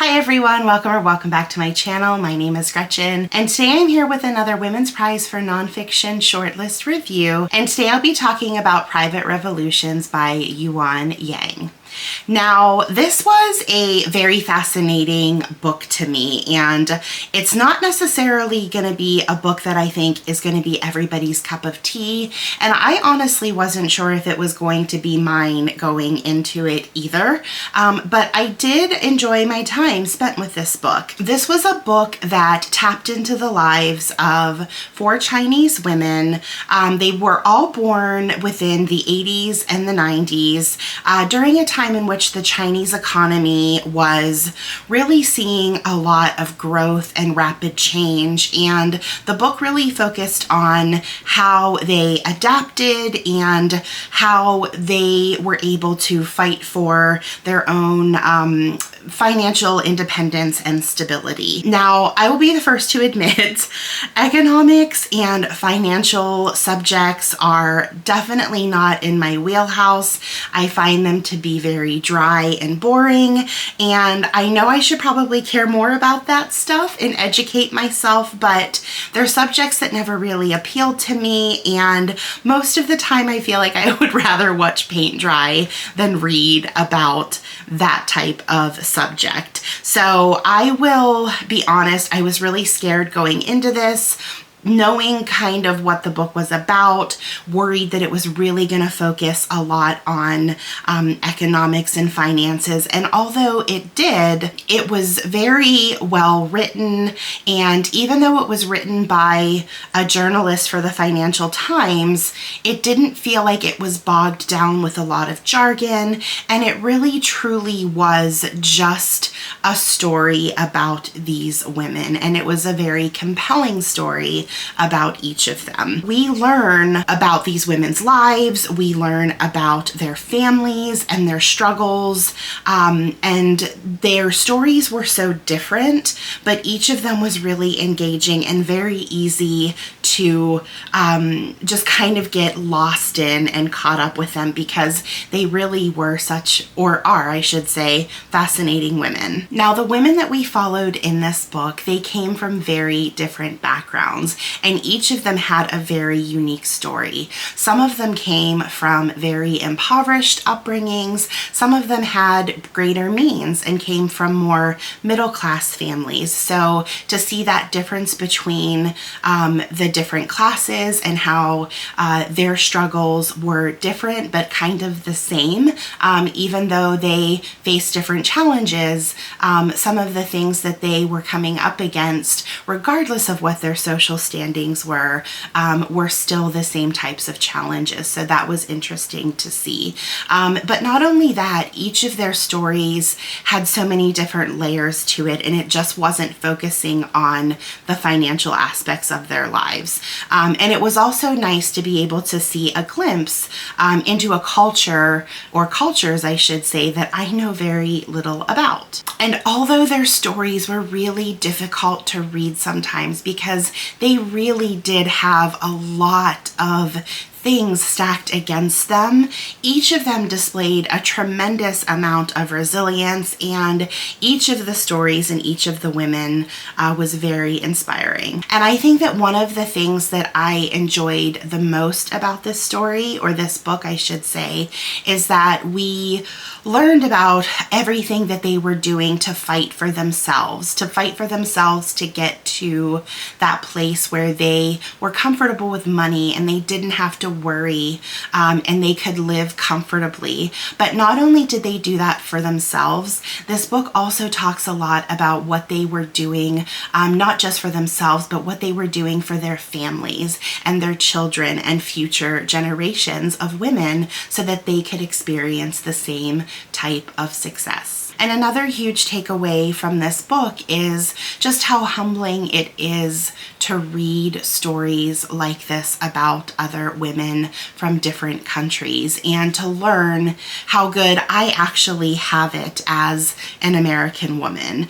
Hi everyone, welcome back to my channel. My name is Gretchen, and today I'm here with another Women's Prize for Nonfiction shortlist review, and today I'll be talking about Private Revolutions by Yuan Yang. Now, this was a very fascinating book to me, and it's not necessarily going to be a book that I think is going to be everybody's cup of tea, and I honestly wasn't sure if it was going to be mine going into it either, but I did enjoy my time spent with this book. This was a book that tapped into the lives of 4 Chinese women. They were all born within the 80s and the 90s during a time in which the Chinese economy was really seeing a lot of growth and rapid change, and the book really focused on how they adapted and how they were able to fight for their own financial independence and stability. Now, I will be the first to admit economics and financial subjects are definitely not in my wheelhouse. I find them to be very dry and boring, and I know I should probably care more about that stuff and educate myself, but they're subjects that never really appealed to me, and most of the time I feel like I would rather watch paint dry than read about that type of subject. So I will be honest, I was really scared going into this, knowing kind of what the book was about, worried that it was really going to focus a lot on economics and finances. And although it did, it was very well written. And even though it was written by a journalist for the Financial Times, it didn't feel like it was bogged down with a lot of jargon. And it really truly was just a story about these women. And it was a very compelling story about each of them. We learn about these women's lives, we learn about their families and their struggles, and their stories were so different, but each of them was really engaging and very easy to just kind of get lost in and caught up with them because they really were such, or are, I should say, fascinating women. Now, the women that we followed in this book, they came from very different backgrounds, and each of them had a very unique story. Some of them came from very impoverished upbringings. Some of them had greater means and came from more middle-class families. So to see that difference between the different classes and how their struggles were different but kind of the same, even though they faced different challenges, some of the things that they were coming up against, regardless of what their social standings were still the same types of challenges. So that was interesting to see. But not only that, each of their stories had so many different layers to it, and it just wasn't focusing on the financial aspects of their lives. And it was also nice to be able to see a glimpse into a culture, or cultures I should say, that I know very little about. And although their stories were really difficult to read sometimes because they really did have a lot of things stacked against them, each of them displayed a tremendous amount of resilience, and each of the stories and each of the women was very inspiring. And I think that one of the things that I enjoyed the most about this story, or this book I should say, is that we learned about everything that they were doing to fight for themselves, to get to that place where they were comfortable with money and they didn't have to worry, and they could live comfortably. But not only did they do that for themselves, this book also talks a lot about what they were doing, not just for themselves, but what they were doing for their families and their children and future generations of women so that they could experience the same type of success. And another huge takeaway from this book is just how humbling it is to read stories like this about other women from different countries and to learn how good I actually have it as an American woman.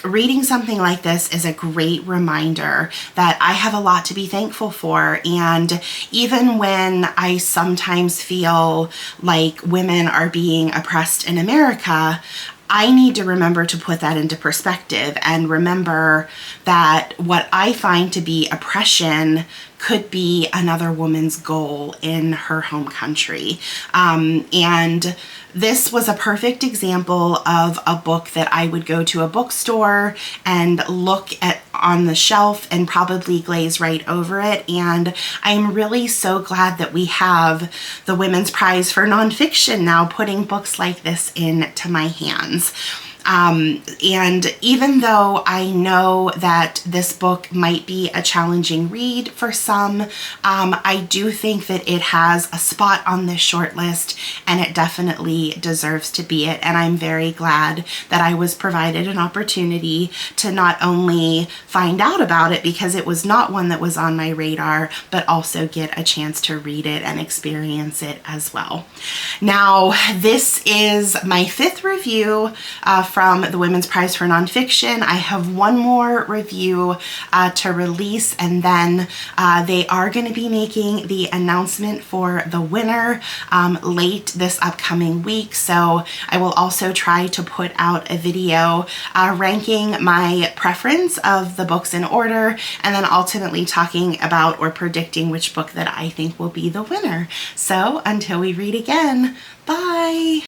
Reading something like this is a great reminder that I have a lot to be thankful for, and even when I sometimes feel like women are being oppressed in America, I need to remember to put that into perspective and remember that what I find to be oppression could be another woman's goal in her home country. And this was a perfect example of a book that I would go to a bookstore and look at on the shelf and probably glaze right over it. And I'm really so glad that we have the Women's Prize for Nonfiction now putting books like this into my hands. And even though I know that this book might be a challenging read for some, I do think that it has a spot on this short list and it definitely deserves to be it. And I'm very glad that I was provided an opportunity to not only find out about it, because it was not one that was on my radar, but also get a chance to read it and experience it as well. Now, this is my 5th review from the Women's Prize for Nonfiction. I have one more review to release, and then they are going to be making the announcement for the winner late this upcoming week. So I will also try to put out a video ranking my preference of the books in order, and then ultimately talking about or predicting which book that I think will be the winner. So until we read again, bye!